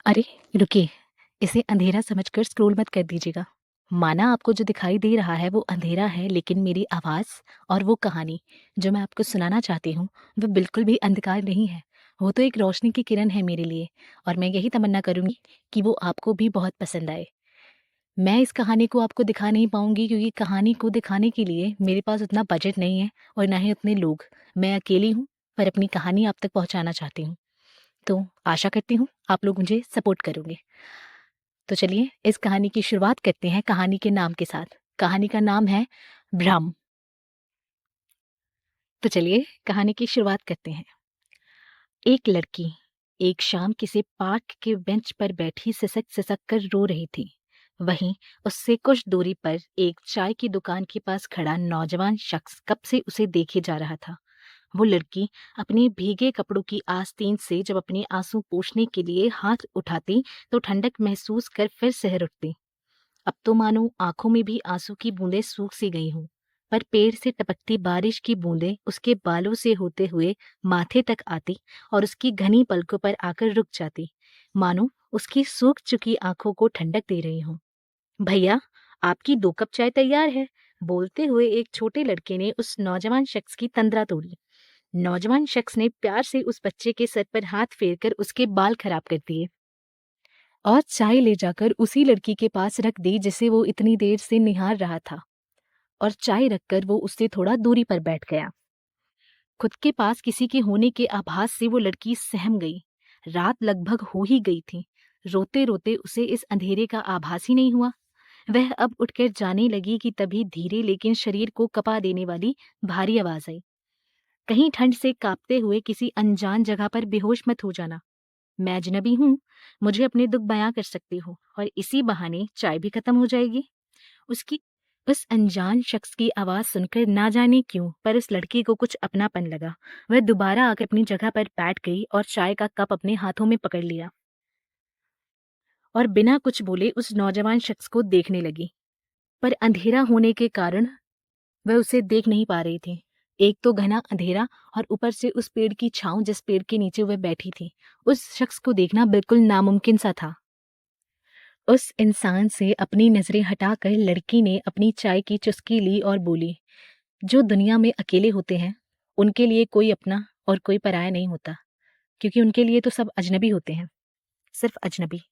अरे! रुकिए, इसे अंधेरा समझकर स्क्रॉल मत कर दीजिएगा। माना आपको जो दिखाई दे रहा है वो अंधेरा है, लेकिन मेरी आवाज़ और वो कहानी जो मैं आपको सुनाना चाहती हूँ, वो बिल्कुल भी अंधकार नहीं है। वो तो एक रोशनी की किरण है मेरे लिए, और मैं यही तमन्ना करूँगी कि वो आपको भी बहुत पसंद आए। मैं इस कहानी को आपको दिखा नहीं पाऊँगी, क्योंकि कहानी को दिखाने के लिए मेरे पास उतना बजट नहीं है और ना ही उतने लोग। मैं अकेली हूँ, पर अपनी कहानी आप तक पहुँचाना चाहती हूँ। तो आशा करती हूँ आप लोग मुझे सपोर्ट करोगे। तो चलिए इस कहानी की शुरुआत करते हैं कहानी के नाम के साथ। कहानी का नाम है भ्रम। तो चलिए कहानी की शुरुआत करते हैं। एक लड़की एक शाम किसी पार्क के बेंच पर बैठी सिसक सिसक कर रो रही थी। वहीं उससे कुछ दूरी पर एक चाय की दुकान के पास खड़ा नौजवान शख्स कब से उसे देखे जा रहा था। वो लड़की अपने भीगे कपड़ों की आस्तीन से जब अपने आंसू पोंछने के लिए हाथ उठाती तो ठंडक महसूस कर फिर सहर उठती। अब तो मानो आंखों में भी आंसू की बूंदें सूख सी गई हों। पर पेड़ से टपकती बारिश की बूंदें उसके बालों से होते हुए माथे तक आती और उसकी घनी पलकों पर आकर रुक जाती, मानो उसकी सूख चुकी आंखों को ठंडक दे रही हों। भैया, आपकी 2 कप चाय तैयार है। बोलते हुए एक छोटे लड़के ने उस नौजवान शख्स की तंद्रा तोड़ी। नौजवान शख्स ने प्यार से उस बच्चे के सर पर हाथ फेरकर उसके बाल खराब कर दिए और चाय ले जाकर उसी लड़की के पास रख दी जिसे वो इतनी देर से निहार रहा था। और चाय रखकर वो उससे थोड़ा दूरी पर बैठ गया। खुद के पास किसी के होने के आभास से वो लड़की सहम गई। रात लगभग हो ही गई थी। रोते रोते उसे इस अंधेरे का आभास ही नहीं हुआ। वह अब उठकर जाने लगी कि तभी धीरे लेकिन शरीर को कपा देने वाली भारी आवाज आई। कहीं ठंड से कांपते हुए किसी अनजान जगह पर बेहोश मत हो जाना। मैं अजनबी हूँ, मुझे अपने दुख बयां कर सकती हो और इसी बहाने चाय भी खत्म हो जाएगी। उसकी उस अनजान शख्स की आवाज सुनकर ना जाने क्यों पर उस लड़की को कुछ अपनापन लगा। वह दोबारा आकर अपनी जगह पर बैठ गई और चाय का कप अपने हाथों में पकड़ लिया और बिना कुछ बोले उस नौजवान शख्स को देखने लगी। पर अंधेरा होने के कारण वह उसे देख नहीं पा रही थी। एक तो घना अंधेरा और ऊपर से उस पेड़ की छांव जिस पेड़ के नीचे वह बैठी थी, उस शख्स को देखना बिल्कुल नामुमकिन सा था। उस इंसान से अपनी नजरें हटाकर लड़की ने अपनी चाय की चुस्की ली और बोली, जो दुनिया में अकेले होते हैं उनके लिए कोई अपना और कोई पराया नहीं होता, क्योंकि उनके लिए तो सब अजनबी होते हैं, सिर्फ अजनबी।